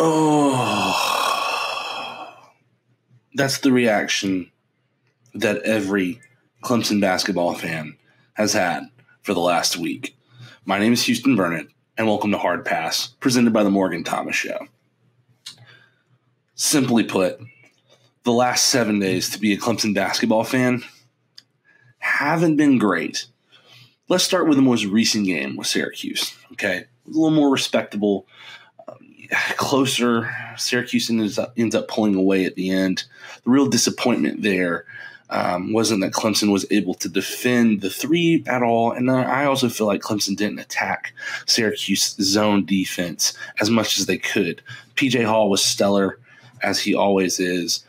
Oh, that's the reaction that every Clemson basketball fan has had for the last week. My name is Houston Burnett, and welcome to Hard Pass, presented by the Morgan Thomas Show. Simply put, the last 7 days to be a Clemson basketball fan haven't been great. Let's start with the most recent game with Syracuse, okay? A little more respectable, closer. Syracuse ends up pulling away at the end. The real disappointment there wasn't that Clemson was able to defend the three at all, and I also feel like Clemson didn't attack Syracuse zone defense as much as they could. P.J. Hall was stellar, as he always is.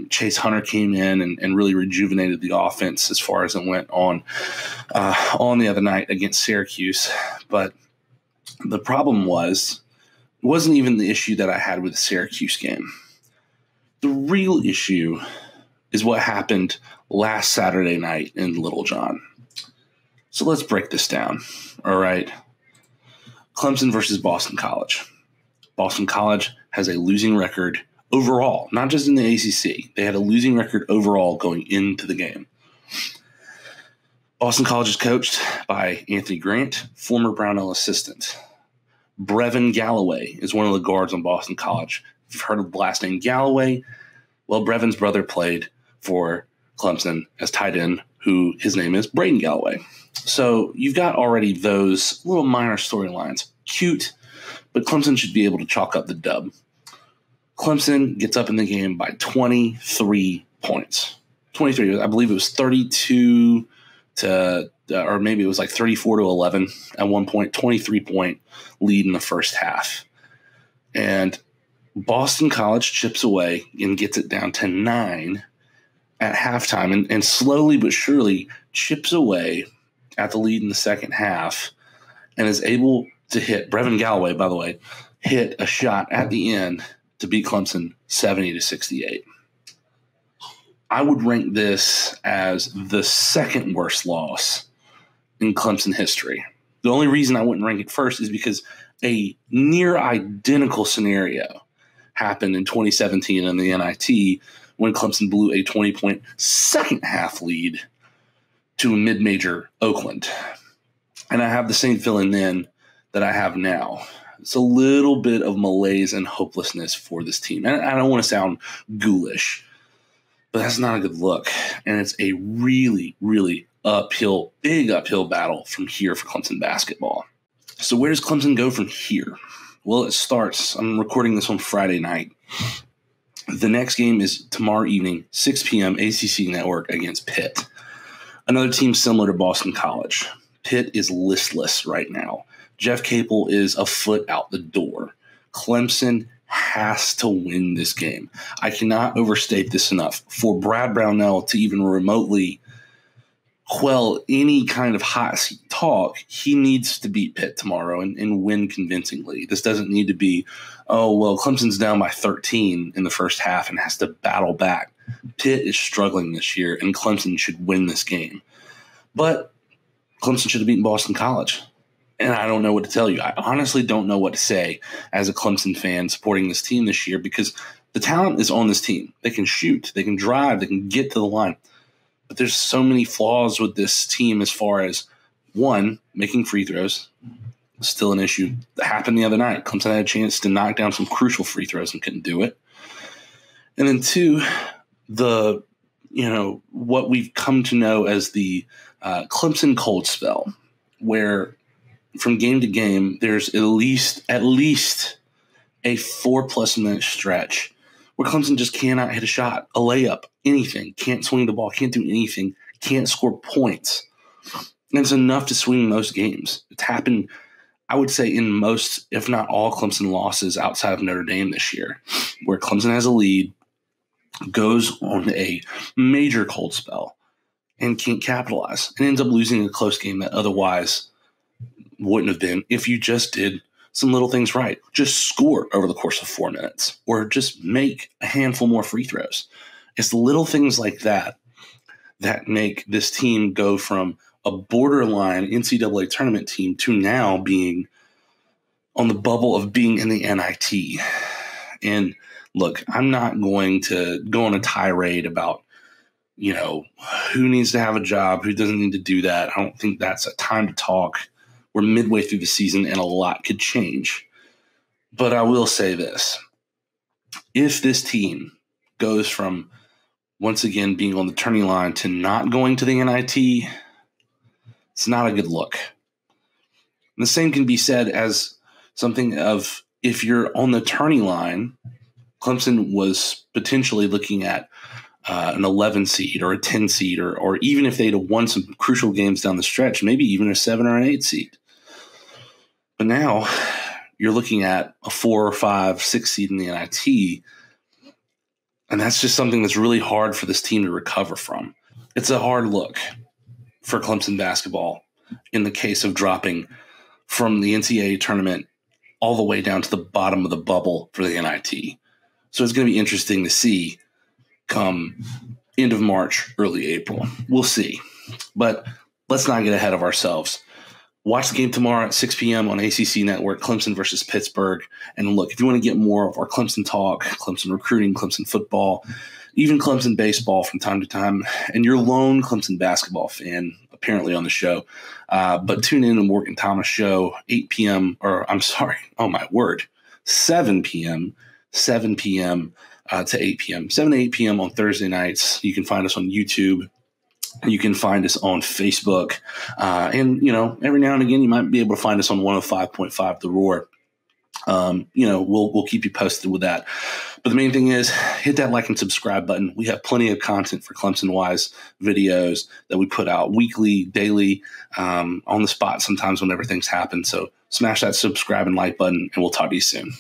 Chase Hunter came in and really rejuvenated the offense as far as it went on the other night against Syracuse. But the problem wasn't even the issue that I had with the Syracuse game. The real issue is what happened last Saturday night in Littlejohn. So let's break this down, all right? Clemson versus Boston College. Boston College has a losing record overall, not just in the ACC. They had a losing record overall going into the game. Boston College is coached by Anthony Grant, former Brownell assistant. Brevin Galloway is one of the guards on Boston College. If you've heard of the last name Galloway, well, Brevin's brother played for Clemson as tight end, who his name is Braden Galloway. So you've got already those little minor storylines. Cute, but Clemson should be able to chalk up the dub. Clemson gets up in the game by 23 points. 23, I believe it was 32 to, or maybe it was like 34 to 11 at one point, 23-point lead in the first half. And Boston College chips away and gets it down to 9 at halftime and slowly but surely chips away at the lead in the second half and is able to hit, Brevin Galloway, by the way, hit a shot at the end to beat Clemson 70-68. I would rank this as the second worst loss in Clemson history. The only reason I wouldn't rank it first is because a near identical scenario happened in 2017 in the NIT when Clemson blew a 20-point second half lead to mid-major Oakland. And I have the same feeling then that I have now. It's a little bit of malaise and hopelessness for this team. And I don't want to sound ghoulish, but that's not a good look. And it's a really, really big uphill battle from here for Clemson basketball. So where does Clemson go from here? Well, it starts, I'm recording this on Friday night. The next game is tomorrow evening, 6 p.m. ACC Network against Pitt. Another team similar to Boston College. Pitt is listless right now. Jeff Capel is a foot out the door. Clemson has to win this game. I cannot overstate this enough. For Brad Brownell to even remotely quell any kind of hot seat talk, he needs to beat Pitt tomorrow and win convincingly. This doesn't need to be, oh, well, Clemson's down by 13 in the first half and has to battle back. Pitt is struggling this year, and Clemson should win this game. But Clemson should have beaten Boston College. And I don't know what to tell you. I honestly don't know what to say as a Clemson fan supporting this team this year because the talent is on this team. They can shoot, they can drive, they can get to the line. But there's so many flaws with this team as far as, one, making free throws. Still an issue that happened the other night. Clemson had a chance to knock down some crucial free throws and couldn't do it. And then two, what we've come to know as the Clemson cold spell, where from game to game, there's at least a 4+ minute stretch where Clemson just cannot hit a shot, a layup, anything, can't swing the ball, can't do anything, can't score points. And it's enough to swing most games. It's happened, I would say, in most, if not all, Clemson losses outside of Notre Dame this year, where Clemson has a lead, goes on a major cold spell, and can't capitalize, and ends up losing a close game that otherwise wouldn't have been if you just did some little things right. Just score over the course of 4 minutes, or just make a handful more free throws. It's little things like that that make this team go from a borderline NCAA tournament team to now being on the bubble of being in the NIT. And look, I'm not going to go on a tirade about, who needs to have a job, who doesn't need to do that. I don't think that's a time to talk. We're midway through the season and a lot could change. But I will say this. If this team goes from once again being on the turning line to not going to the NIT, it's not a good look. And the same can be said as something of if you're on the turning line, Clemson was potentially looking at an 11 seed or a 10 seed, or even if they'd have won some crucial games down the stretch, maybe even a 7 or an 8 seed. But now you're looking at a 4 or 5, 6 seed in the NIT, and that's just something that's really hard for this team to recover from. It's a hard look for Clemson basketball in the case of dropping from the NCAA tournament all the way down to the bottom of the bubble for the NIT. So it's going to be interesting to see come end of March, early April. We'll see. But let's not get ahead of ourselves. Watch the game tomorrow at 6 p.m. on ACC Network, Clemson versus Pittsburgh. And look, if you want to get more of our Clemson talk, Clemson recruiting, Clemson football, even Clemson baseball from time to time, and your lone Clemson basketball fan apparently on the show, but tune in to Morgan Thomas Show, 8 p.m. or I'm sorry, oh my word, 7 p.m. To 8 p.m. 7 to 8 p.m. on Thursday nights. You can find us on YouTube. You can find us on Facebook. And, every now and again, you might be able to find us on 105.5 The Roar. We'll keep you posted with that. But the main thing is hit that like and subscribe button. We have plenty of content for Clemson-wise videos that we put out weekly, daily, on the spot sometimes whenever things happen. So smash that subscribe and like button, and we'll talk to you soon.